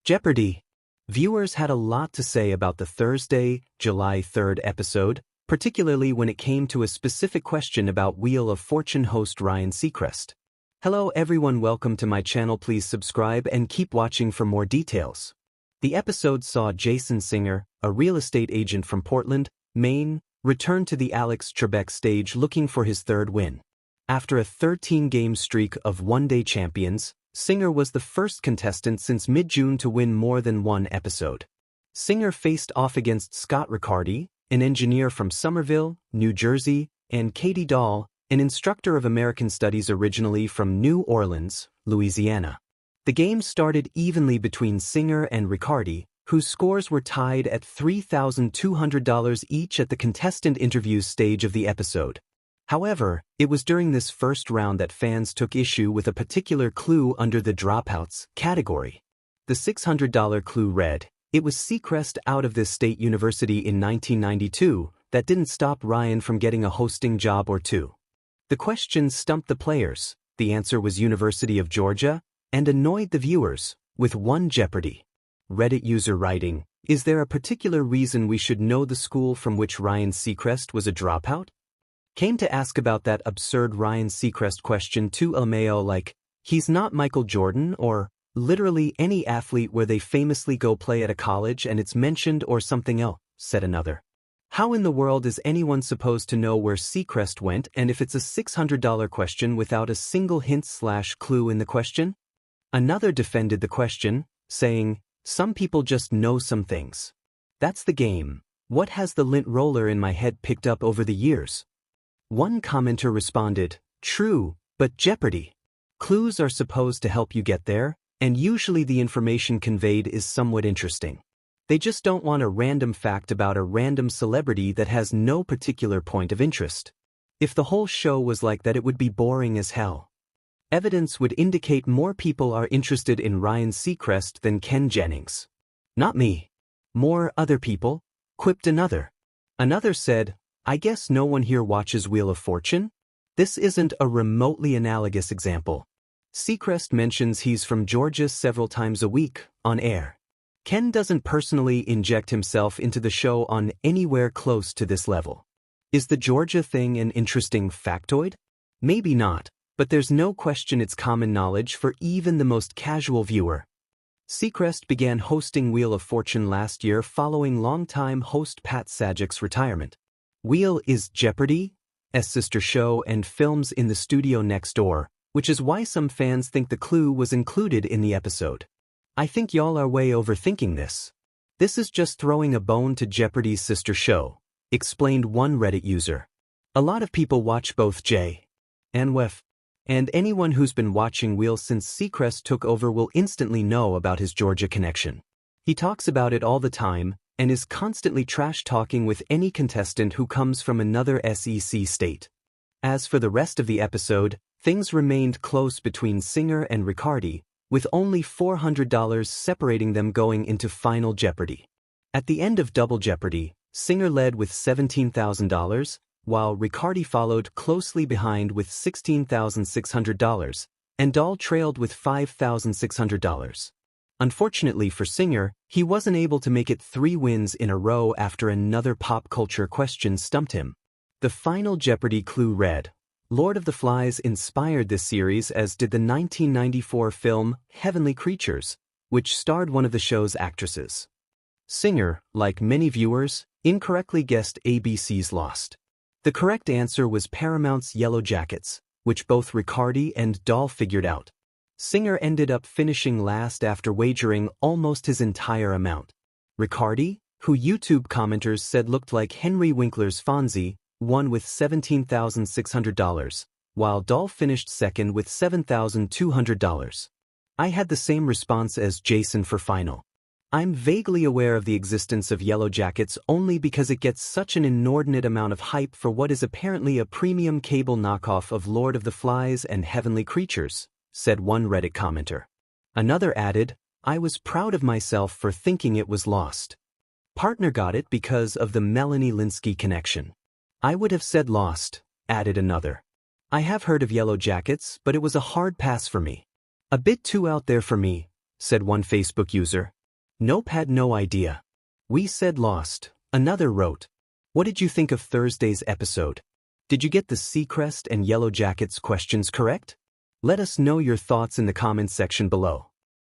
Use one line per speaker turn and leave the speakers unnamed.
Jeopardy! Viewers had a lot to say about the Thursday, July 3rd episode, particularly when it came to a specific question about Wheel of Fortune host Ryan Seacrest. Hello everyone, welcome to my channel. Please subscribe and keep watching for more details. The episode saw Jason Singer, a real estate agent from Portland, Maine, return to the Alex Trebek Stage looking for his third win. After a 13-game streak of one-day champions, Singer was the first contestant since mid-June to win more than one episode. Singer faced off against Scott Riccardi, an engineer from Somerville, New Jersey, and Katy Doll, an instructor of American Studies originally from New Orleans, Louisiana. The game started evenly between Singer and Riccardi, whose scores were tied at $3,200 each at the contestant interviews stage of the episode. However, it was during this first round that fans took issue with a particular clue under the dropouts category. The $600 clue read, "It was Seacrest out of this state university in 1992 that didn't stop Ryan from getting a hosting job or two." The question stumped the players, the answer was University of Georgia, and annoyed the viewers, with one Jeopardy! Reddit user writing, "Is there a particular reason we should know the school from which Ryan Seacrest was a dropout?" Came to ask about that absurd Ryan Seacrest question to LMAO like, "He's not Michael Jordan," or "literally any athlete where they famously go play at a college and it's mentioned or something else," said another. "How in the world is anyone supposed to know where Seacrest went and if it's a $600 question without a single hint/clue in the question?" Another defended the question, saying, "Some people just know some things. That's the game. What has the lint roller in my head picked up over the years?" One commenter responded, "True, but Jeopardy! Clues are supposed to help you get there, and usually the information conveyed is somewhat interesting. They just don't want a random fact about a random celebrity that has no particular point of interest. If the whole show was like that, it would be boring as hell. Evidence would indicate more people are interested in Ryan Seacrest than Ken Jennings." "Not me. More other people," quipped another. Another said, "I guess no one here watches Wheel of Fortune? This isn't a remotely analogous example. Seacrest mentions he's from Georgia several times a week, on air. Ken doesn't personally inject himself into the show on anywhere close to this level. Is the Georgia thing an interesting factoid? Maybe not, but there's no question it's common knowledge for even the most casual viewer." Seacrest began hosting Wheel of Fortune last year following longtime host Pat Sajak's retirement. Wheel is Jeopardy's sister show and films in the studio next door, which is why some fans think the clue was included in the episode. "I think y'all are way overthinking this. This is just throwing a bone to Jeopardy's sister show," explained one Reddit user. "A lot of people watch both J and WEF, and anyone who's been watching Wheel since Seacrest took over will instantly know about his Georgia connection. He talks about it all the time, and is constantly trash-talking with any contestant who comes from another SEC state." As for the rest of the episode, things remained close between Singer and Riccardi, with only $400 separating them going into Final Jeopardy! At the end of Double Jeopardy, Singer led with $17,000, while Riccardi followed closely behind with $16,600, and Doll trailed with $5,600. Unfortunately for Singer, he wasn't able to make it 3 wins in a row after another pop culture question stumped him. The Final Jeopardy clue read, "Lord of the Flies inspired this series, as did the 1994 film Heavenly Creatures, which starred one of the show's actresses." Singer, like many viewers, incorrectly guessed ABC's Lost. The correct answer was Paramount's Yellow Jackets, which both Riccardi and Doll figured out. Singer ended up finishing last after wagering almost his entire amount. Riccardi, who YouTube commenters said looked like Henry Winkler's Fonzie, won with $17,600, while Doll finished second with $7,200. I had the same response as Jason for Final. I'm vaguely aware of the existence of Yellow Jackets only because it gets such an inordinate amount of hype for what is apparently a premium cable knockoff of Lord of the Flies and Heavenly Creatures, said one Reddit commenter. Another added, "I was proud of myself for thinking it was Lost. Partner got it because of the Melanie Lynskey connection." "I would have said Lost," added another. "I have heard of Yellow Jackets, but it was a hard pass for me. A bit too out there for me," said one Facebook user. Nope, had no idea. We said lost. Another wrote, what did you think of Thursday's episode? Did you get the Seacrest and Yellow Jackets questions correct? Let us know your thoughts in the comments section below.